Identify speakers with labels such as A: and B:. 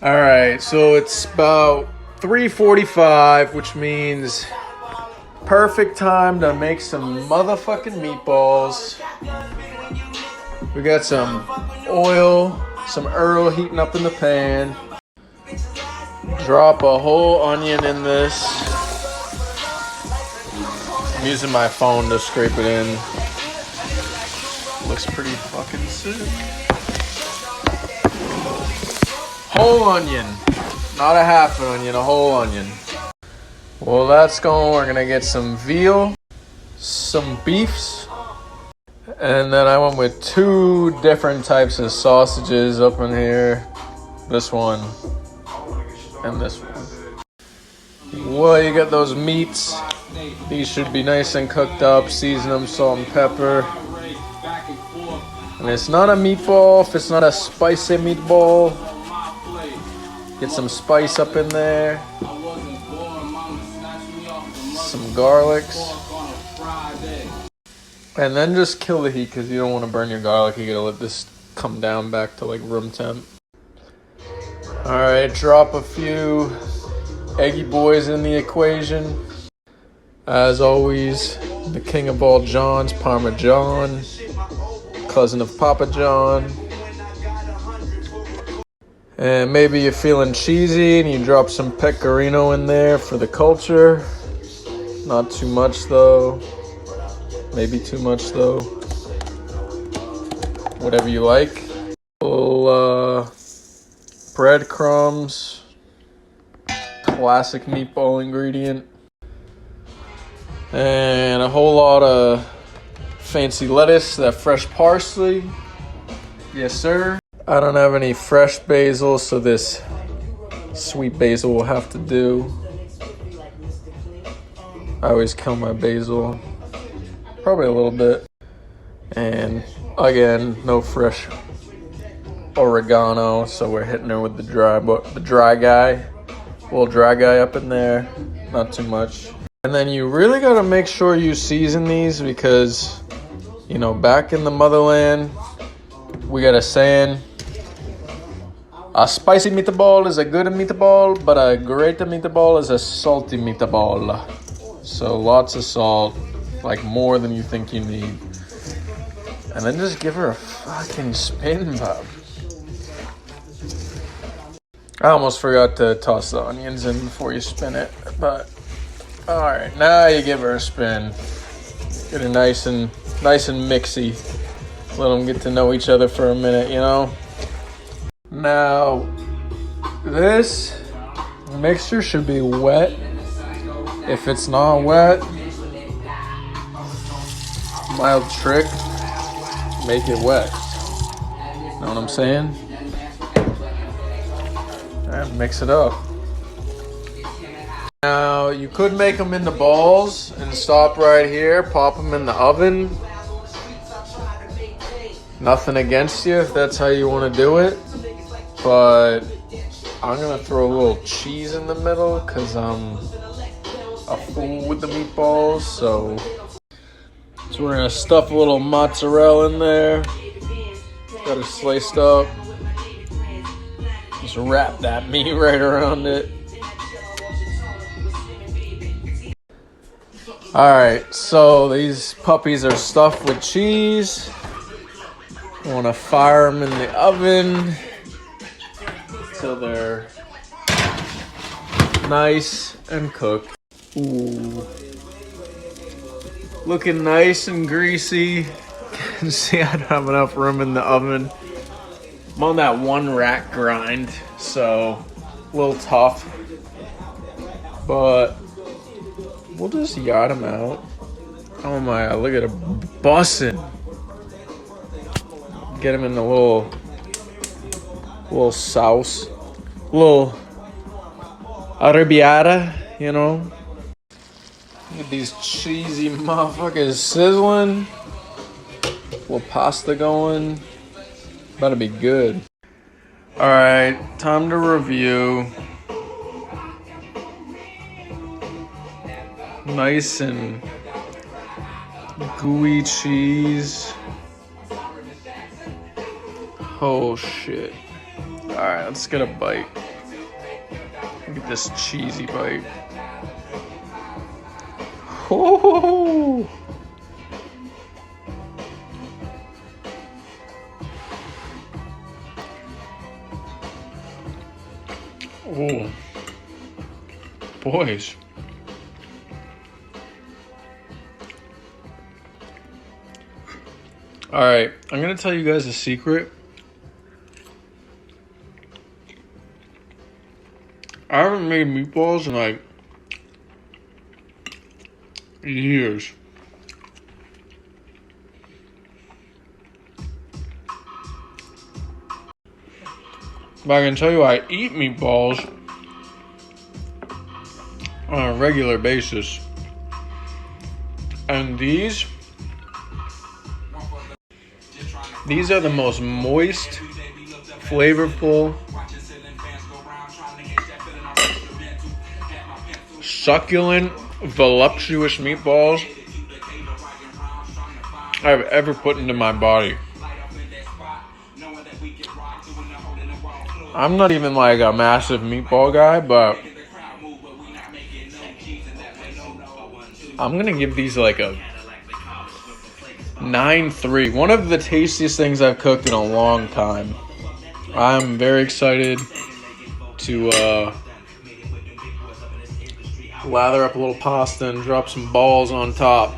A: All right, so it's about 3:45, which means perfect time to make some motherfucking meatballs. We got some oil, some Earl heating up in the pan. Drop a whole onion in this. I'm using my phone to scrape it in. Looks pretty fucking sick. Whole onion. Not a half an onion, a whole onion. Well, that's going. We're gonna get some veal, some beefs, and then I went with 2 different types of sausages up in here. This one and this one. Well, you got those meats. These should be nice and cooked up. Season them, salt and pepper. And it's not a meatball if it's not a spicy meatball. Get some spice up in there. Some garlics. And then just kill the heat because you don't want to burn your garlic. You gotta let this come down back to like room temp. Alright, drop a few eggy boys in the equation. As always, the king of all Johns, Parmesan, cousin of Papa John. And maybe you're feeling cheesy and you drop some pecorino in there for the culture. Not too much though. Maybe too much though. Whatever you like. Little breadcrumbs. Classic meatball ingredient. And a whole lot of fancy lettuce, that fresh parsley. Yes, sir. I don't have any fresh basil, so this sweet basil will have to do. I always kill my basil. Probably a little bit. And again, no fresh oregano, so we're hitting her with the dry guy. A little dry guy up in there, not too much. And then you really gotta make sure you season these because, you know, back in the motherland, we got a saying, a spicy meatball is a good meatball, but a great meatball is a salty meatball. So lots of salt, like more than you think you need. And then just give her a fucking spin, Bob. I almost forgot to toss the onions in before you spin it, but all right, now you give her a spin. Get her nice and mixy. Let them get to know each other for a minute, you know? Now, this mixture should be wet. If it's not wet, mild trick, make it wet. Know what I'm saying? And mix it up. Now, you could make them into balls and stop right here, pop them in the oven. Nothing against you if that's how you want to do it. But I'm going to throw a little cheese in the middle because I'm a fool with the meatballs. So we're going to stuff a little mozzarella in there. Got it sliced up. Just wrap that meat right around it. Alright, so these puppies are stuffed with cheese. I want to fire them in the oven till they're nice and cooked. Ooh. Looking nice and greasy. You can see I don't have enough room in the oven. I'm on that 1 rack grind, so a little tough. But we'll just yard them out. Oh my God, look at it bussin'. Get them in the little sauce. Little arrabbiata, you know. Look at these cheesy motherfuckers sizzling. Little pasta going. About to be good. Alright, time to review. Nice and gooey cheese. Oh shit. Alright, let's get a bite. Look at this cheesy bite. Oh. Oh. Boys. All right, I'm gonna tell you guys a secret. I haven't made meatballs in like years. But I can tell you I eat meatballs on a regular basis. And these are the most moist, flavorful, succulent, voluptuous meatballs I've ever put into my body. I'm not even like a massive meatball guy, but I'm gonna give these like a 9.3. One of the tastiest things I've cooked in a long time. I'm very excited to lather up a little pasta and drop some balls on top.